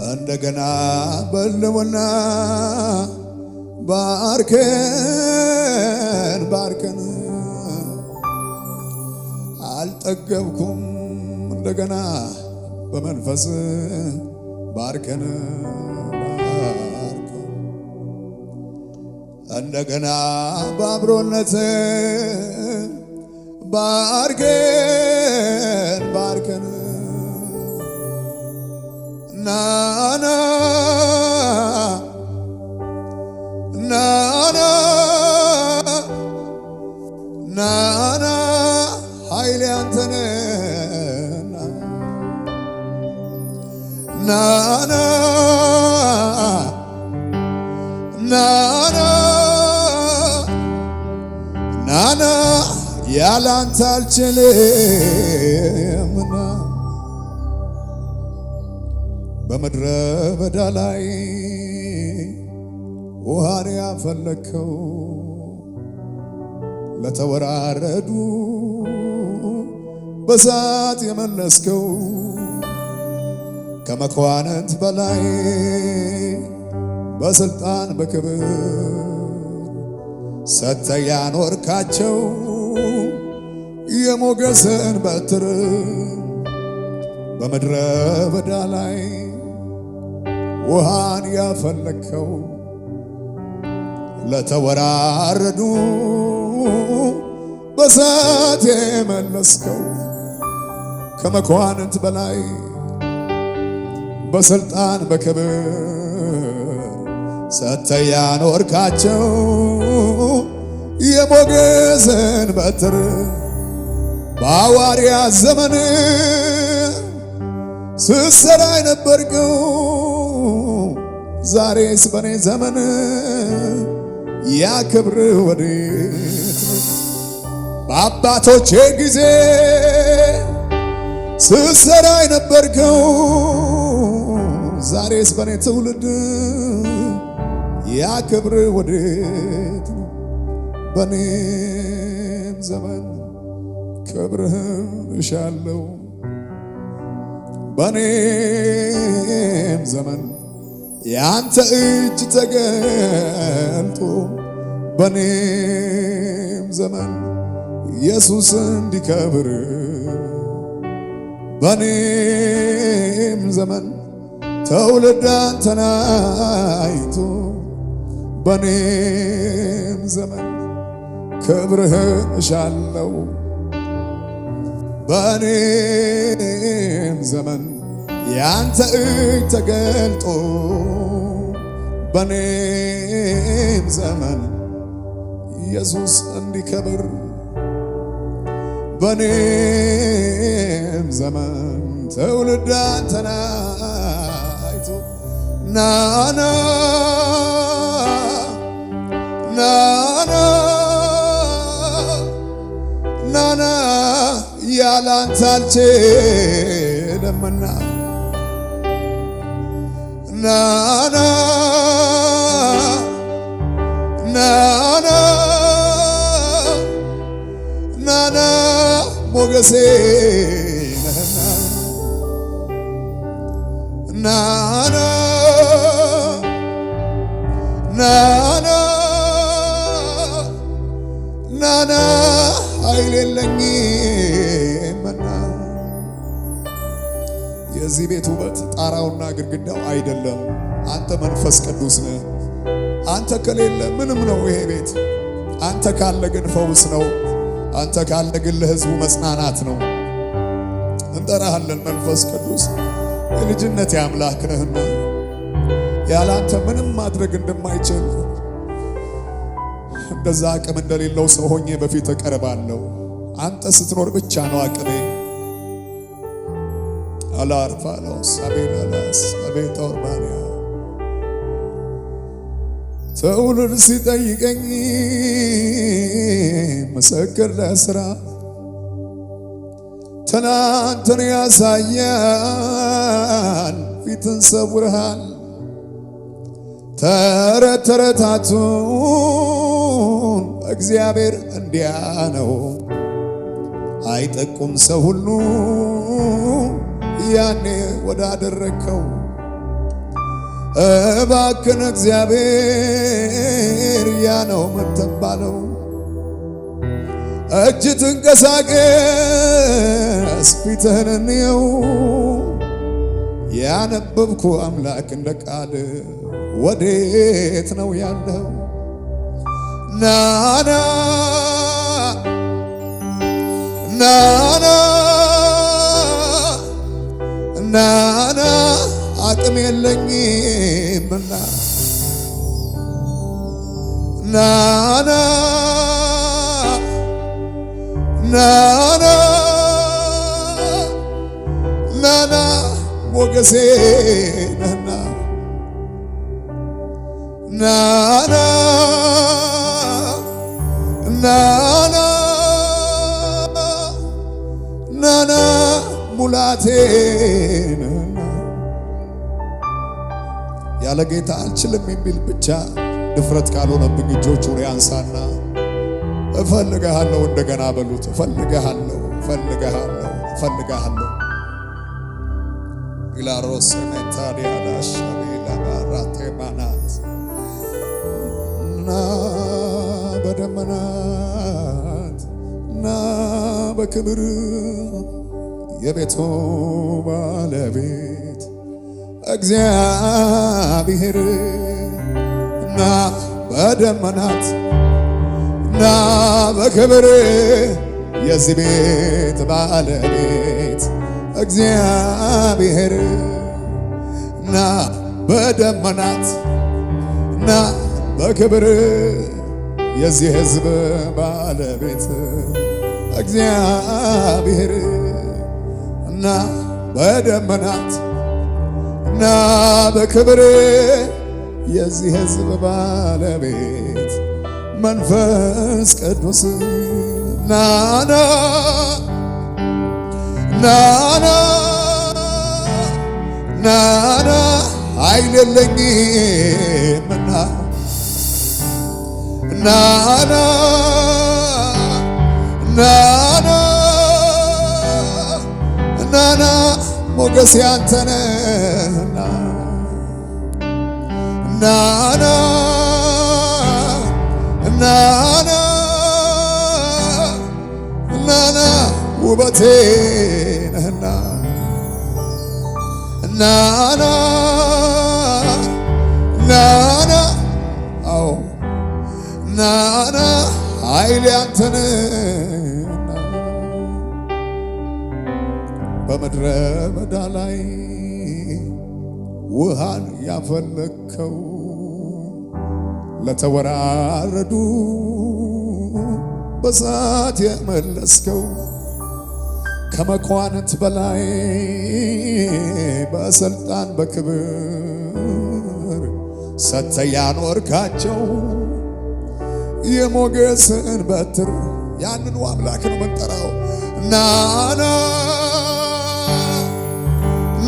እንደገና በልሙና ባርከን ባርከን አልጠገብኩም እንደገና በመንፈስ ባርከን ባርከን እንደገና በአብሮነት ባርከን ባርከን ናና ናና ናና ኃይሌ አንተነህ ናና ናና ናና ያላንተ አልችልምና በምድረ በዳ ላይ ውሃን ያፈለከው ለተወራረዱ በሳት የመለስከው ከመኳንንት በላይ በስልጣን በክብር ሰጥተህ ያኖርካቸው የሞገስን በትር በምድረ በዳ ላይ ውሃን ያፈለከው ለተወራረዱ በሳት የመለስከው ከመኳንንት በላይ በስልጣን በክብር ሰጥተህ ያኖርካቸው የሞገስን በትር በሐዋርያት ዘመን ስትሰራ የነበርከው ዛሬስ በኔ ዘመን ያ ክብር ወዴት ነው? በአባቶቼ ጊዜ ስትሰራ የነበርከው ዛሬስ በኔ ትውልድ ያ ክብር ወዴት ነው? በኔም ዘመን ክብርህን እሻለው በኔም ዘመን ያንተ እጅ ተገልጦ በኔም ዘመን ኢየሱስ እንዲከብር በኔም ዘመን ትውልድ አንተን አይቶ በኔም ዘመን ክብርህን እሻለው በኔም ዘመን ያንተ እጅ ተገልጦ በኔም ዘመን ኢየሱስ እንዲከብር በኔም ዘመን ትውልድ አንተን አይቶ ናና ናና ናና ያላንተ አልችልምና ናና ናና ናና ሞገሴ ነህና ናና ናና ናና ኃይል የለኝምና የዚህ ቤት ውበት ጣራውና ግድግዳው አይደለም፣ አንተ መንፈስ ቅዱስ ነህ። አንተ ከሌለ ምንም ነው ይሄ ቤት። አንተ ካለ ግን ፈውስ ነው። አንተ ካለ ግን ለሕዝቡ መጽናናት ነው። እንጠራሃለን መንፈስ ቅዱስ የልጅነት አምላክ ነህና ያለ አንተ ምንም ማድረግ እንደማይችል እንደዛ አቅም እንደሌለው ሰው ሆኜ በፊት እቀርባለሁ። አንተ ስትኖር ብቻ ነው አቅሜ። አላርፋሎስ አቤላላስ አቤቶርባንያ ትውልድ ሲጠይቀኝ ምስክር ለስራ ትናንትን ያሳያል ፊትን ሰውርሃል ተረት ተረታቱን እግዚአብሔር እንዲያ ነው አይጠቁም ሰው ሁሉ ያኔ ወዳደረከው እባክን እግዚአብሔር ያ ነው የምትባለው። እጅ ትንቀሳቀስ ፊትህን እንየው። ያነበብኩ አምላክ እንደ ቃል ወዴት ነው ያለው? ናና ናና ናና አቅም የለኝምና ናና ናና ናና ሞገሴ ነህና ናና ናና ናና ሙላቴ ነህና ያለ ጌታ አልችልም የሚል ብቻ ድፍረት ካልሆነብኝ እጆቹን ያንሳና እፈልግሃለሁ እንደገና በሉት። እፈልግሃለሁ እፈልግሃለሁ እፈልግሃለሁ ኢላሮስ ሜታዲያ ዳሻቤላ ባራቴ ማናት ና በደመናት ና በክብር የቤቱ ባለቤት እግዚአብሔር ና በደመናት ና በክብር የዚህ ቤት ባለቤት እግዚአብሔር ና በደመናት ና በክብር የዚህ ሕዝብ ባለቤት እግዚአብሔር ና በደመናት ና በክብር የዚህ ሕዝብ ባለቤት መንፈስ ቅዱስ ናና ናና ናና ኃይል የለኝምና ናና ናና ናና ሞገሴ አንተ ነህና ናና ናና ናና ውበቴ ነህና ናና ናና አዎ ናና ኃይሌ አንተ ነህና በምድረ በዳ ላይ ውሃን ያፈለከው ለተወራረዱ በሳት የመለስከው ከመኳንንት በላይ በስልጣን በክብር ሰጥተህ ያኖርካቸው የሞገስን በትር ያንኑ አምላክ ነው የምንጠራው። ናና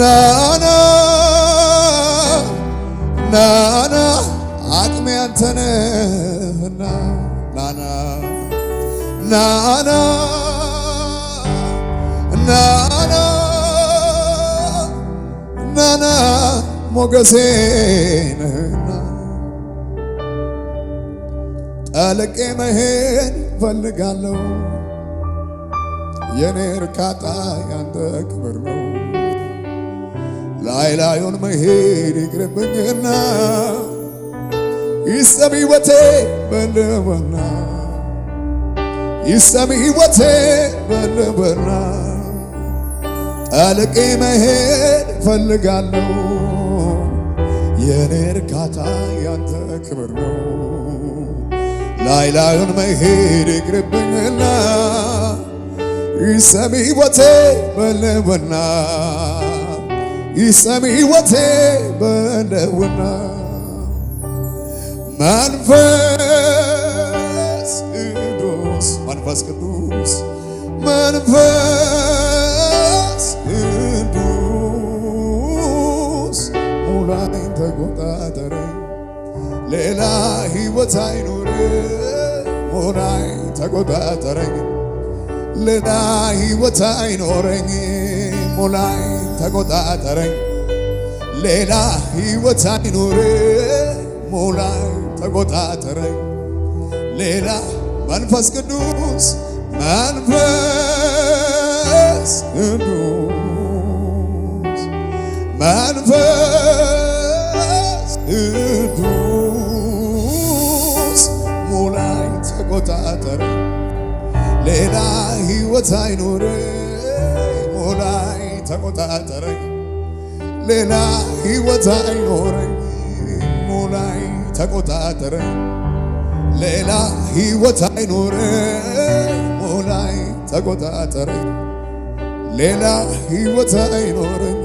ናና ናና አቅሜ አንተ ነህና ናና ናና ናና ናና ሞገሴ ነህና ጠልቄ መሄድ ፈልጋለሁ የኔ እርካታ ያንተ ክብር ነው። ላይ ላዩን መሄድ ይቅርብኝና ይሰሚ ሕይወቴ በልበና ይሰሚ ሕይወቴ በልበና ጠልቄ መሄድ ፈልጋለሁ የኔ እርካታ ያንተ ክብር ነው። ላይ ላዩን መሄድ ይቅርብኝና ይሰሚ ሕይወቴ በልበና ይሰሚ ሕይወቴ በልበና መንፈስ ቅዱስ መንፈስ ቅዱስ መንፈስ ቅዱስ ሙላኝ ተቆጣጠረኝ ሌላ ሕይወት አይኖርም። ሙላኝ ተቆጣጠረኝ ሌላ ሕይወት አይኖረኝ። ሙላኝ ተቆጣጠረኝ ሌላ ሕይወት አይኖረኝ ሙላይ ተቆጣጠረኝ ሌላ መንፈስ ቅዱስ መንፈስ ቅዱስ መንፈስ ቅዱስ ሙላይ ተቆጣጠረኝ ሌላ ሕይወት አይኖረኝ ሙላይ ተቆጣጠረኝ ሌላ ሕይወት አይኖረኝ ሙላይ ተቆጣጠረኝ ሌላ ሕይወት አይኖረኝ ሙላይ ተቆጣጠረኝ ሌላ ሕይወት አይኖረኝ